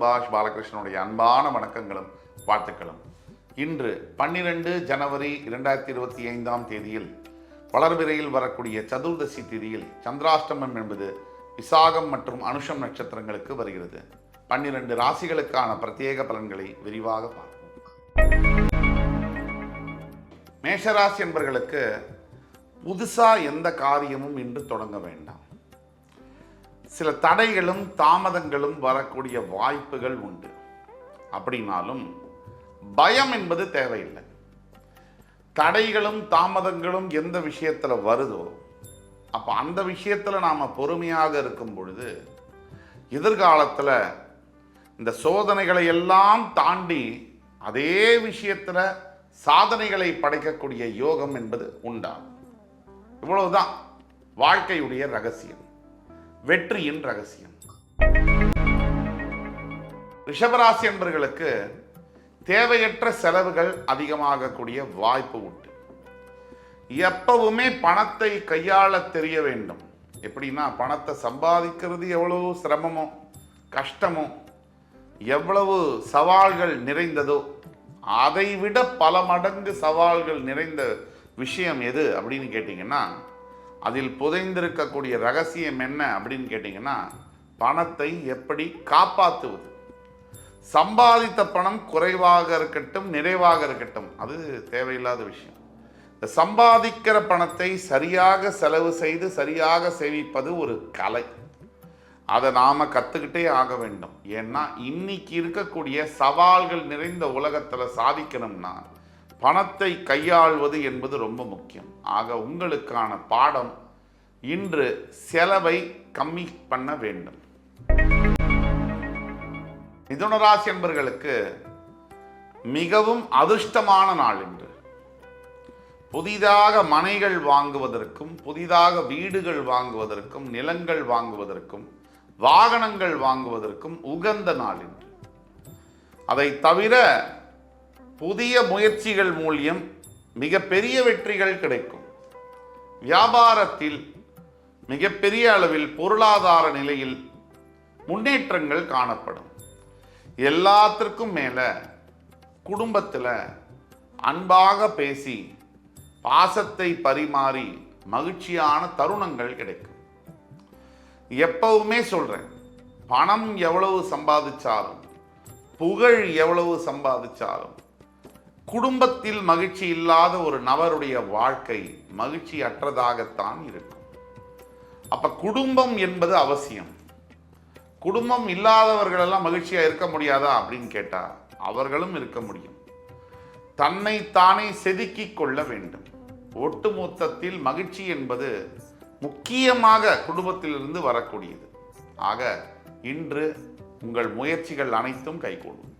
சுபாஷ் பாலகிருஷ்ணனுடைய அன்பான வணக்கங்களும் வாழ்த்துக்களும். இன்று 12 ஜனவரி 2025 வளர்பிறையில் வரக்கூடிய சதுர்தசி திதியில் சந்திராஷ்டமம் என்பது விசாகம் மற்றும் அனுஷம் நட்சத்திரங்களுக்கு வருகிறது. 12 ராசிகளுக்கான பிரத்யேக பலன்களை விரிவாக பார்ப்போம். மேஷராசி என்பவர்களுக்கு புதுசா எந்த காரியமும் இன்று தொடங்க வேண்டாம். சில தடைகளும் தாமதங்களும் வரக்கூடிய வாய்ப்புகள் உண்டு. அப்படின்னாலும் பயம் என்பது தேவையில்லை. தடைகளும் தாமதங்களும் எந்த விஷயத்துல வருதோ அப்ப அந்த விஷயத்துல நாம பொறுமையாக இருக்கும் பொழுது எதிர்காலத்துல இந்த சோதனைகளை எல்லாம் தாண்டி அதே விஷயத்துல சாதனைகளை படைக்கக்கூடிய யோகம் என்பது உண்டாகும். இவ்வளவுதான் வாழ்க்கையுடைய ரகசியம், வெற்றியின் ரகசியம். ரிஷபராசி என்பவர்களுக்கு தேவையற்ற செலவுகள் அதிகமாகக்கூடிய வாய்ப்பு உண்டு. எப்பவுமே பணத்தை கையாள தெரிய வேண்டும். எப்படின்னா, பணத்தை சம்பாதிக்கிறது எவ்வளவு சிரமமோ கஷ்டமோ எவ்வளவு சவால்கள் நிறைந்ததோ அதை விட பல மடங்கு சவால்கள் நிறைந்த விஷயம் எது அப்படின்னு கேட்டிங்கன்னா, அதில் புதைந்திருக்கக்கூடிய ரகசியம் என்ன அப்படின்னு கேட்டிங்கன்னா, பணத்தை எப்படி காப்பாற்றுவது. சம்பாதித்த பணம் குறைவாக இருக்கட்டும் நிறைவாக இருக்கட்டும், அது தேவையில்லாத விஷயம். இந்த சம்பாதிக்கிற பணத்தை சரியாக செலவு செய்து சரியாக சேமிப்பது ஒரு கலை. அதை நாம் கற்றுக்கிட்டே ஆக வேண்டும். ஏன்னா இன்னைக்கு இருக்கக்கூடிய சவால்கள் நிறைந்த உலகத்தில் சாதிக்கணும்னா பணத்தை கையாள்வது என்பது ரொம்ப முக்கியம். ஆக உங்களுக்கான பாடம் இன்று செலவை கம்மி பண்ண வேண்டும். மிதுன ராசி என்பவர்களுக்கு மிகவும் அதிர்ஷ்டமான நாள் இன்று. புதிதாக மனைகள் வாங்குவதற்கும் புதிதாக வீடுகள் வாங்குவதற்கும் நிலங்கள் வாங்குவதற்கும் வாகனங்கள் வாங்குவதற்கும் உகந்த நாள் இன்று. அதை தவிர புதிய முயற்சிகள் மூலியம் மிகப்பெரிய வெற்றிகள் கிடைக்கும். வியாபாரத்தில் மிகப்பெரிய அளவில் பொருளாதார நிலையில் முன்னேற்றங்கள் காணப்படும். எல்லாத்திற்கும் மேல குடும்பத்தில் அன்பாக பேசி பாசத்தை பரிமாறி மகிழ்ச்சியான தருணங்கள் கிடைக்கும். எப்பவுமே சொல்றேன், பணம் எவ்வளவு சம்பாதிச்சாலும் புகழ் எவ்வளவு சம்பாதிச்சாலும் குடும்பத்தில் மகிழ்ச்சி இல்லாத ஒரு நபருடைய வாழ்க்கை மகிழ்ச்சி அற்றதாகத்தான் இருக்கும். அப்ப குடும்பம் என்பது அவசியம். குடும்பம் இல்லாதவர்களெல்லாம் மகிழ்ச்சியா இருக்க முடியாதா அப்படின்னு கேட்டா அவர்களும் இருக்க முடியும். தன்னை தானே செதுக்கிக் கொள்ள வேண்டும். ஒட்டுமொத்தத்தில் மகிழ்ச்சி என்பது முக்கியமாக குடும்பத்திலிருந்து வரக்கூடியது. ஆக இன்று உங்கள் முயற்சிகள் அனைத்தும் கைகூடும்.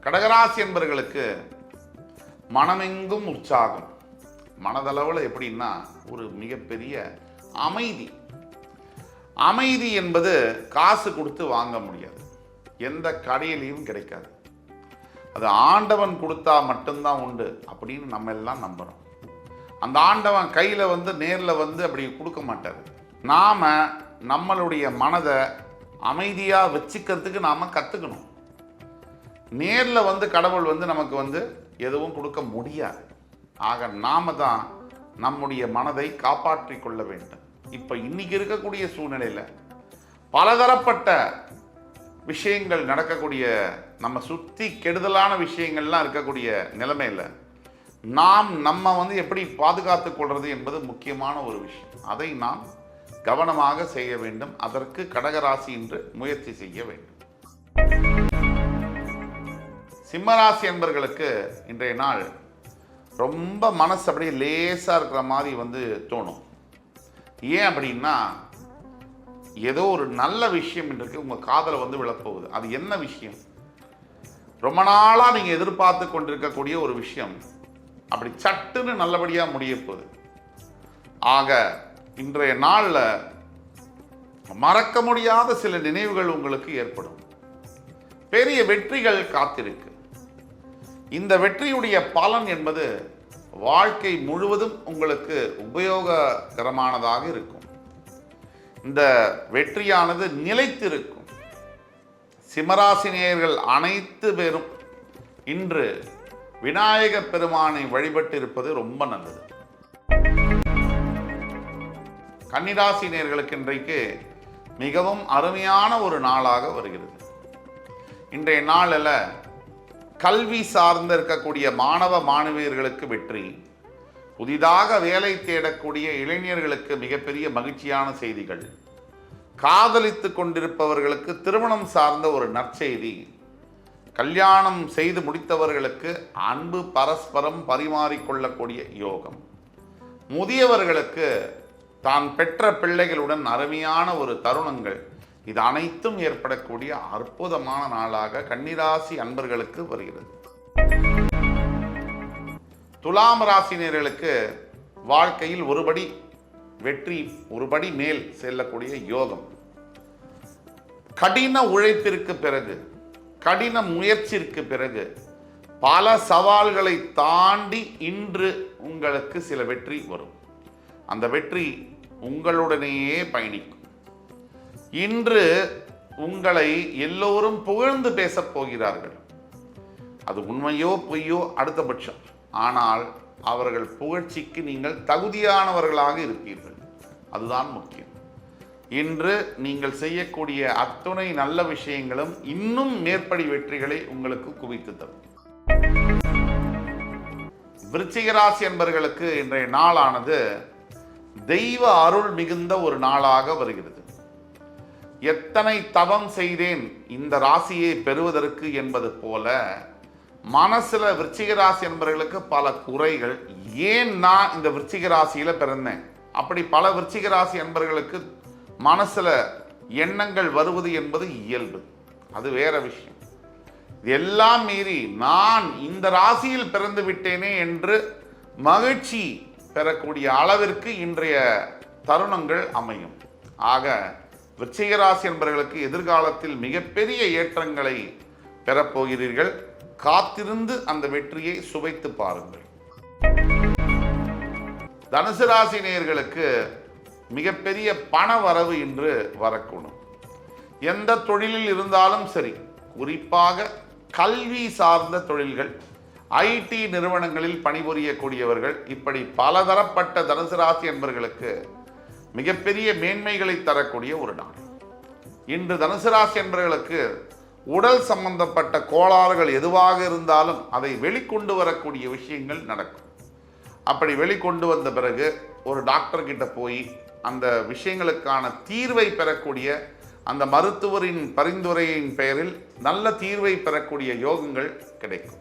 கடகராசி என்பவர்களுக்கு மனமெங்கும் உற்சாகம். மனதளவில் எப்படின்னா ஒரு மிகப்பெரிய அமைதி. அமைதி என்பது காசு கொடுத்து வாங்க முடியாது, எந்த கடையிலையும் கிடைக்காது. அது ஆண்டவன் கொடுத்தா மட்டும்தான் உண்டு அப்படின்னு நம்ம எல்லாம் நம்புறோம். அந்த ஆண்டவன் கையில் நேரில் அப்படி கொடுக்க மாட்டார். நாம் நம்மளுடைய மனதை அமைதியாக வச்சுக்கிறதுக்கு நாம் கற்றுக்கணும். நேரில் கடவுள் நமக்கு எதுவும் கொடுக்க முடியாது. ஆக நாம தான் நம்முடைய மனதை காப்பாற்றி கொள்ள வேண்டும். இப்போ இன்னைக்கு இருக்கக்கூடிய சூழ்நிலையில் பலதரப்பட்ட விஷயங்கள் நடக்கக்கூடிய, நம்ம சுற்றி கெடுதலான விஷயங்கள்லாம் இருக்கக்கூடிய நிலைமையில் நாம் நம்ம எப்படி பாதுகாத்து கொள்வது என்பது முக்கியமான ஒரு விஷயம். அதை நாம் கவனமாக செய்ய வேண்டும். அதற்கு கடகராசி இன்று முயற்சி செய்ய வேண்டும். சிம்மராசி என்பவர்களுக்கு இன்றைய நாள் ரொம்ப மனசு அப்படியே லேசாக இருக்கிற மாதிரி தோணும். ஏன் அப்படின்னா, ஏதோ ஒரு நல்ல விஷயம் இன்றைக்கு உங்கள் காதில் விழப்போகுது. அது என்ன விஷயம்? ரொம்ப நாளாக நீங்கள் எதிர்பார்த்து கொண்டிருக்கக்கூடிய ஒரு விஷயம் அப்படி சட்டுன்னு நல்லபடியாக முடிய போகுது. ஆக இன்றைய நாளில் மறக்க முடியாத சில நினைவுகள் உங்களுக்கு ஏற்படும். பெரிய வெற்றிகள் காத்திருக்கு. இந்த வெற்றியுடைய பலன் என்பது வாழ்க்கை முழுவதும் உங்களுக்கு உபயோககரமானதாக இருக்கும். இந்த வெற்றியானது நிலைத்திருக்கும். சிம்மராசி நேயர்கள் அனைத்து பேரும் இன்று விநாயக பெருமானை வழிபட்டு இருப்பது ரொம்ப நல்லது. கன்னிராசி நேயர்களுக்கு இன்றைக்கு மிகவும் அருமையான ஒரு நாளாக வருகிறது. இன்றைய நாளில் கல்வி சார்ந்து இருக்கக்கூடிய மாணவ மாணவியர்களுக்கு வெற்றி, புதிதாக வேலை தேடக்கூடிய இளைஞர்களுக்கு மிகப்பெரிய மகிழ்ச்சியான செய்திகள், காதலித்து கொண்டிருப்பவர்களுக்கு திருமணம் சார்ந்த ஒரு நற்செய்தி, கல்யாணம் செய்து முடித்தவர்களுக்கு அன்பு பரஸ்பரம் பரிமாறிக்கொள்ளக்கூடிய யோகம், முதியவர்களுக்கு தான் பெற்ற பிள்ளைகளுடன் அருமையான ஒரு தருணங்கள், இது அனைத்தும் ஏற்படக்கூடிய அற்புதமான நாளாக கன்னிராசி அன்பர்களுக்கு வருகிறது. துலாம் ராசினியர்களுக்கு வாழ்க்கையில் ஒருபடி வெற்றி, ஒருபடி மேல் செல்லக்கூடிய யோகம், கடின உழைப்பிற்கு பிறகு, கடின முயற்சிக்கு பிறகு பல சவால்களை தாண்டி இன்று உங்களுக்கு சில வெற்றி வரும். அந்த வெற்றி உங்களுடனேயே பயணிக்கும். இன்று உங்களை எல்லோரும் புகழ்ந்து பேசப் போகிறார்கள். அது உண்மையோ பொய்யோ அடுத்தபட்சம், ஆனால் அவர்கள் புகழ்ச்சிக்கு நீங்கள் தகுதியானவர்களாக இருப்பீர்கள். அதுதான் முக்கியம். இன்று நீங்கள் செய்யக்கூடிய அத்துணை நல்ல விஷயங்களும் இன்னும் மேற்படி வெற்றிகளை உங்களுக்கு குவித்து தரும். விருச்சிக ராசி என்பவர்களுக்கு இன்றைய நாளானது தெய்வ அருள் மிகுந்த ஒரு நாளாக வருகிறது. எத்தனை தவம் செய்தேன் இந்த ராசியை பெறுவதற்கு என்பது போல மனசுல விருச்சிக ராசி என்பவர்களுக்கு பல குறைகள். ஏன் நான் இந்த விருச்சிக ராசியில பிறந்தேன், அப்படி பல விருச்சிக ராசி என்பவர்களுக்கு மனசுல எண்ணங்கள் வருவது என்பது இயல்பு, அது வேற விஷயம். எல்லாம் மீறி நான் இந்த ராசியில் பிறந்து விட்டேனே என்று மகிழ்ச்சி பெறக்கூடிய அளவிற்கு இன்றைய தருணங்கள் அமையும். ஆக விருச்சிக ராசி என்பவர்களுக்கு எதிர்காலத்தில் மிகப்பெரிய ஏற்றங்களை பெறப்போகிறீர்கள். காத்திருந்து அந்த வெற்றியை சுவைத்து பாருங்கள். தனுசு ராசி நேயர்களுக்கு மிகப்பெரிய பண வரவு இன்று வரக்கூடும். எந்த தொழிலில் இருந்தாலும் சரி, குறிப்பாக கல்வி சார்ந்த தொழில்கள், ஐடி நிறுவனங்களில் பணிபுரியக்கூடியவர்கள், இப்படி பலதரப்பட்ட தனுசு ராசி என்பவர்களுக்கு மிகப்பெரிய மேன்மைகளை தரக்கூடிய ஒரு நாள். இன்று தனுசு ராசி என்பவர்களுக்கு உடல் சம்பந்தப்பட்ட கோளாறுகள் எதுவாக இருந்தாலும் அதை வெளிக்கொண்டு வரக்கூடிய விஷயங்கள் நடக்கும். அப்படி வெளிக்கொண்டு வந்த பிறகு ஒரு டாக்டர் கிட்ட போய் அந்த விஷயங்களுக்கான தீர்வை பெறக்கூடிய, அந்த மருத்துவரின் பரிந்துரையின் பெயரில் நல்ல தீர்வை பெறக்கூடிய யோகங்கள் கிடைக்கும்.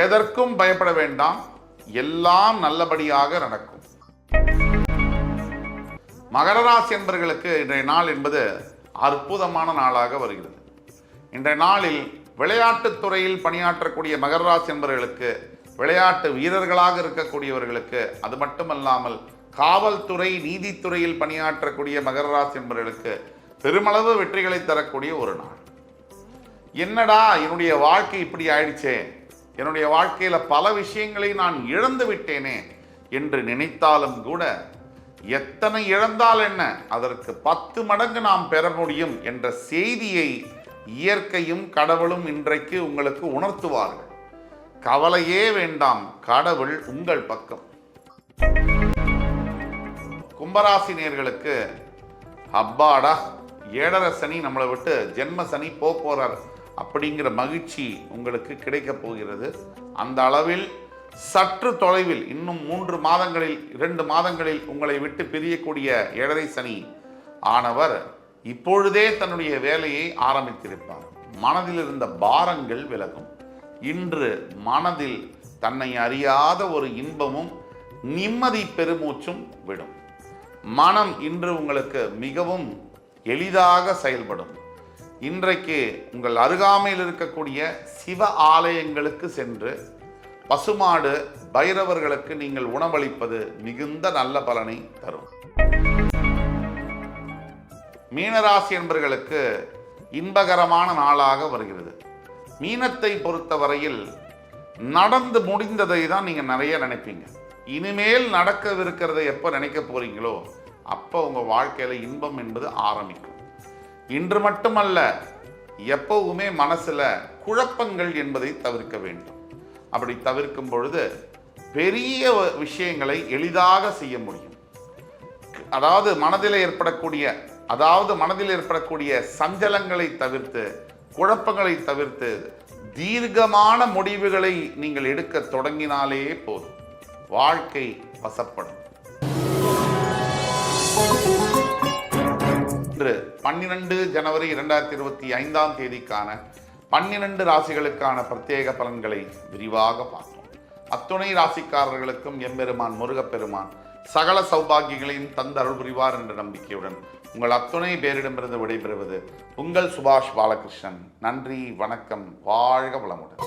எதற்கும் பயப்பட வேண்டாம், எல்லாம் நல்லபடியாக நடக்கும். மகர ராசி என்பவர்களுக்கு இன்றைய நாள் என்பது அற்புதமான நாளாக வருகிறது. இன்றைய நாளில் விளையாட்டுத் துறையில் பணியாற்றக்கூடிய மகர ராசி என்பவர்களுக்கு, விளையாட்டு வீரர்களாக இருக்கக்கூடியவர்களுக்கு, அது மட்டுமல்லாமல் காவல்துறை நீதித்துறையில் பணியாற்றக்கூடிய மகர ராசி என்பவர்களுக்கு பெருமளவு வெற்றிகளை தரக்கூடிய ஒரு நாள். என்னடா என்னுடைய வாழ்க்கை இப்படி ஆயிடுச்சே, என்னுடைய வாழ்க்கையில பல விஷயங்களை நான் இழந்து விட்டேனே என்று நினைத்தாலும் கூட, எத்தனை இழந்தால் என்ன, அதற்கு 10 மடங்கு நாம் பெற முடியும் என்ற செய்தியை இயற்கையும் கடவுளும் இன்றைக்கு உங்களுக்கு உணர்த்துவார்கள். கவலையே வேண்டாம், கடவுள் உங்கள் பக்கம். கும்பராசி நேயர்களுக்கு அப்பாடா 7.5 சனி நம்மளை விட்டு ஜென்ம சனி போறார் அப்படிங்கிற மகிழ்ச்சி உங்களுக்கு கிடைக்க போகிறது. அந்த அளவில் சற்று தொலைவில் இன்னும் 3 மாதங்களில் 2 மாதங்களில் உங்களை விட்டு பிரியக்கூடிய 7.5 சனி ஆனவர் இப்பொழுதே தன்னுடைய வேலையை ஆரம்பித்திருப்பார். மனதில் இருந்த பாரங்கள் விலகும். இன்று மனதில் தன்னை அறியாத ஒரு இன்பமும் நிம்மதி பெருமூச்சும் விடும். மனம் இன்று உங்களுக்கு மிகவும் எளிதாக செயல்படும். இன்றைக்கு உங்கள் அருகாமையில் இருக்கக்கூடிய சிவ ஆலயங்களுக்கு சென்று பசுமாடு பைரவர்களுக்கு நீங்கள் உணவளிப்பது மிகுந்த நல்ல பலனை தரும். மீனராசி என்பவர்களுக்கு இன்பகரமான நாளாக வருகிறது. மீனத்தை பொறுத்தவரையில் நடந்து முடிந்ததை தான் நீங்கள் நிறைய நினைப்பீங்க. இனிமேல் நடக்கவிருக்கிறத எப்போ நினைக்க போறீங்களோ அப்போ உங்கள் வாழ்க்கையில் இன்பம் என்பது ஆரம்பிக்கும். இன்று மட்டுமல்ல, எப்பவுமே மனசுல குழப்பங்கள் என்பதை தவிர்க்க வேண்டும். அப்படி தவிர்க்கும் பொழுது பெரிய விஷயங்களை எளிதாக செய்ய முடியும். அதாவது மனதில் ஏற்படக்கூடிய சஞ்சலங்களை தவிர்த்து, குழப்பங்களை தவிர்த்து தீர்க்கமான முடிவுகளை நீங்கள் எடுக்க தொடங்கினாலே போதும், வாழ்க்கை வசப்படும். இன்று 12 ஜனவரி 2025 தேதிக்கான 12 ராசிகளுக்கான பிரத்யேக பலன்களை விரிவாக பார்த்தோம். அத்துணை ராசிக்காரர்களுக்கும் எம்பெருமான் முருகப்பெருமான் சகல சௌபாகியங்களையும் தந்து அருள் புரிவார் என்ற நம்பிக்கையுடன் உங்கள் அத்துணை பேரிடமிருந்து விடைபெறுவது உங்கள் சுபாஷ் பாலகிருஷ்ணன். நன்றி, வணக்கம், வாழ்க வளமுடன்.